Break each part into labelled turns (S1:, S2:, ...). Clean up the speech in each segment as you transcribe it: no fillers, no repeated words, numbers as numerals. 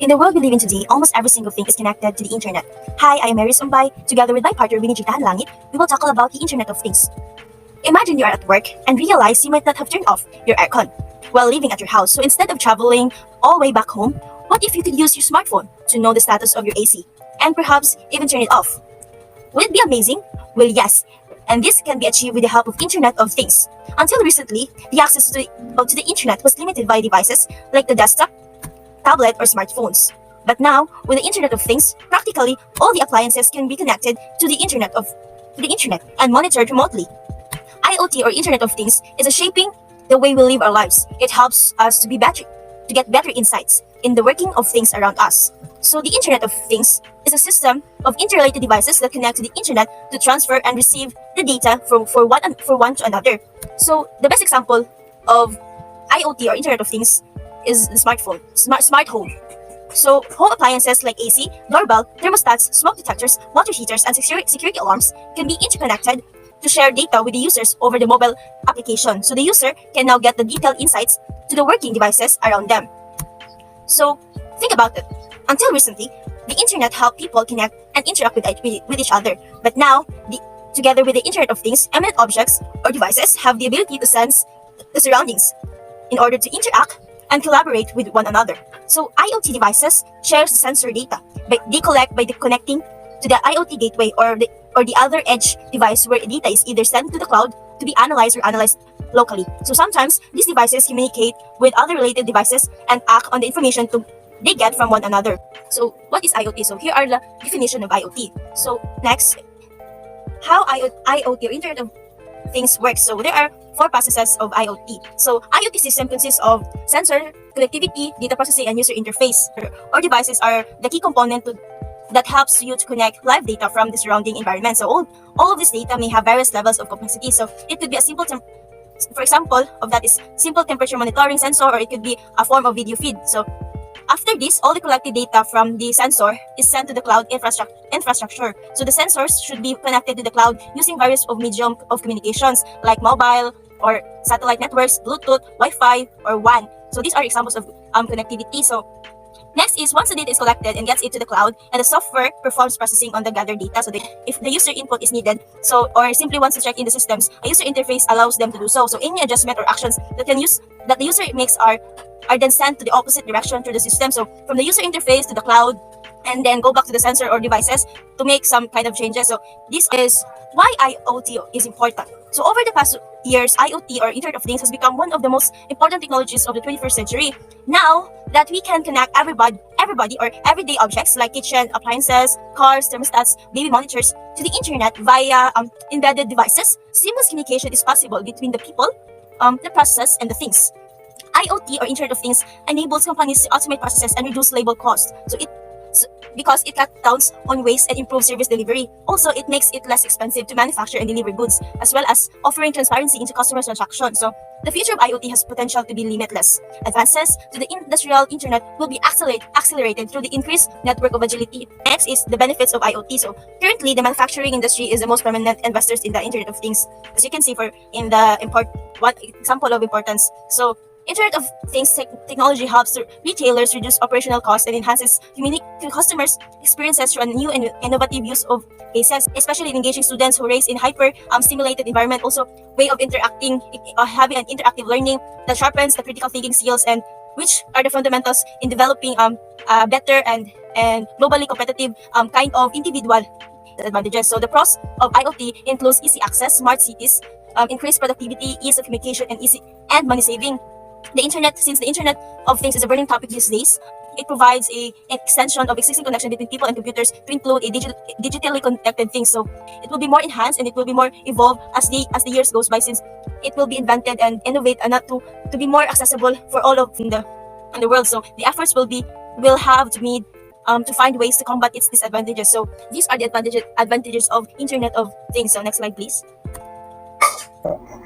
S1: In the world we live in today, almost every single thing is connected to the internet. Hi, I am Mary Sumbay. Together with my partner, Winnie Langit, we will talk about the Internet of Things. Imagine you are at work and realize you might not have turned off your aircon while living at your house. So instead of traveling all the way back home, what if you could use your smartphone to know the status of your AC and perhaps even turn it off? Would it be amazing? Well, yes. And this can be achieved with the help of Internet of Things. Until recently, the access to the Internet was limited by devices like the desktop, tablet, or smartphones. But now, with the Internet of Things, practically all the appliances can be connected to the Internet and monitored remotely. IoT or Internet of Things is shaping the way we live our lives. It helps us to get better insights in the working of things around us. So the Internet of Things is a system of interrelated devices that connect to the Internet to transfer and receive the data from one to another. So the best example of IoT or Internet of Things is the smart home. So home appliances like AC, doorbell, thermostats, smoke detectors, water heaters, and security alarms can be interconnected to share data with the users over the mobile application. So the user can now get the detailed insights to the working devices around them. So think about it. Until recently, the internet helped people connect and interact with each other. But now, together with the Internet of Things, eminent objects or devices have the ability to sense the surroundings in order to interact and collaborate with one another. So IoT devices share sensor data, but they collect by connecting to the IoT gateway or the other edge device where data is either sent to the cloud to be analyzed or analyzed locally. So sometimes these devices communicate with other related devices and act on the information they get from one another. So what is IoT? So here are the definition of IoT. So next, how IoT or Internet of Things works. So there are 4 processes of IoT. So IoT system consists of sensor, connectivity, data processing, and user interface. Or devices are the key component that helps you to connect live data from the surrounding environment. So all of this data may have various levels of complexity. So it could be a simple for example of that is simple temperature monitoring sensor, or it could be a form of video feed. So after this, all the collected data from the sensor is sent to the cloud infrastructure. So the sensors should be connected to the cloud using various medium of communications like mobile or satellite networks, Bluetooth, Wi-Fi, or WAN. So these are examples of connectivity. So next is once the data is collected and gets into the cloud, and the software performs processing on the gathered data. So if the user input is needed, or simply wants to check in the systems, a user interface allows them to do so. So any adjustment or actions that the user makes are then sent to the opposite direction through the system. So from the user interface to the cloud, and then go back to the sensor or devices to make some kind of changes. So this is why IoT is important. So over the past years, IoT or Internet of Things has become one of the most important technologies of the 21st century. Now that we can connect everybody or everyday objects like kitchen appliances, cars, thermostats, baby monitors to the internet via embedded devices, seamless communication is possible between the people, the process, and the things. IoT or Internet of Things enables companies to automate processes and reduce labor costs. Because it cuts down on waste and improves service delivery. Also, it makes it less expensive to manufacture and deliver goods, as well as offering transparency into customer transactions. So the future of IoT has potential to be limitless. Advances to the industrial internet will be accelerated through the increased network of agility. Next is the benefits of IoT. So currently, the manufacturing industry is the most prominent investors in the Internet of Things, as you can see one example of importance. So Internet of Things technology helps retailers reduce operational costs and enhances customers' experiences through a new and innovative use of cases, especially in engaging students who raise in hyper-stimulated environment. Also, way of interacting, having an interactive learning that sharpens the critical thinking skills, and which are the fundamentals in developing better and globally competitive kind of individual advantages. So the pros of IoT includes easy access, smart cities, increased productivity, ease of communication, and money saving. Since the Internet of Things is a burning topic these days, it provides an extension of existing connection between people and computers to include a digitally connected things. So it will be more enhanced and it will be more evolved as the years goes by, since it will be invented and innovate and not to be more accessible for all of in the world. So the efforts will have to meet to find ways to combat its disadvantages. So these are the advantages of Internet of Things. So next slide, please.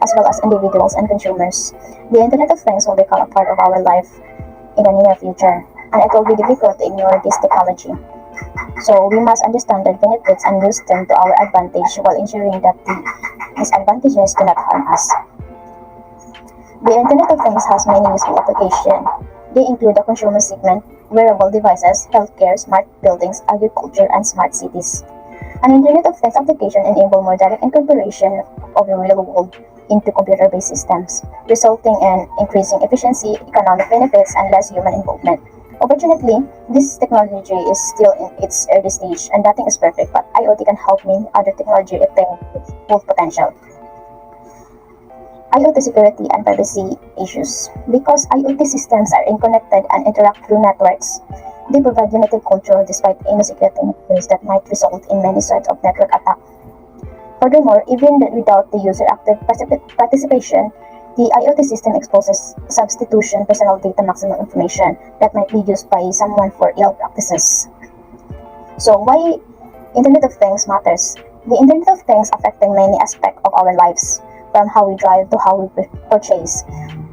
S2: As well as individuals and consumers. The Internet of Things will become a part of our life in the near future, and it will be difficult to ignore this technology. So we must understand the benefits and use them to our advantage while ensuring that the disadvantages do not harm us. The Internet of Things has many useful applications. They include the consumer segment, wearable devices, healthcare, smart buildings, agriculture, and smart cities. An Internet of Things application enable more direct incorporation of the real world into computer-based systems, resulting in increasing efficiency, economic benefits, and less human involvement. Unfortunately, this technology is still in its early stage and nothing is perfect, but IoT can help many other technology attain full potential. IoT security and privacy issues. Because IoT systems are interconnected and interact through networks, they provide limited control despite any security measures that might result in many sorts of network attacks. Furthermore, even without the user active participation, the IoT system exposes substitution personal data maximum information that might be used by someone for ill practices. So why Internet of Things matters? The Internet of Things affecting many aspects of our lives, from how we drive to how we purchase.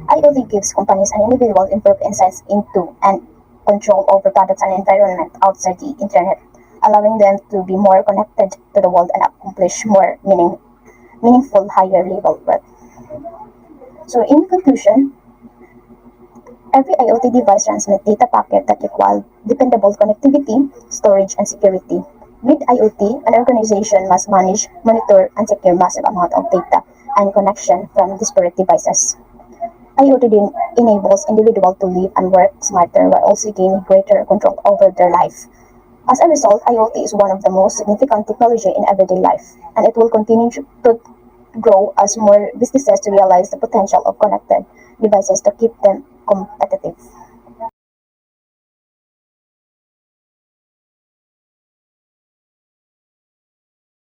S2: IoT gives companies and individuals improved insights into and control over products and environment outside the Internet, allowing them to be more connected to the world and accomplish more meaningful higher level work. So in conclusion, every IoT device transmits data packet that require dependable connectivity, storage, and security. With IoT, an organization must manage, monitor, and secure massive amount of data and connection from disparate devices. IoT enables individuals to live and work smarter while also gaining greater control over their life. As a result, IoT is one of the most significant technology in everyday life, and it will continue to grow as more businesses to realize the potential of connected devices to keep them competitive.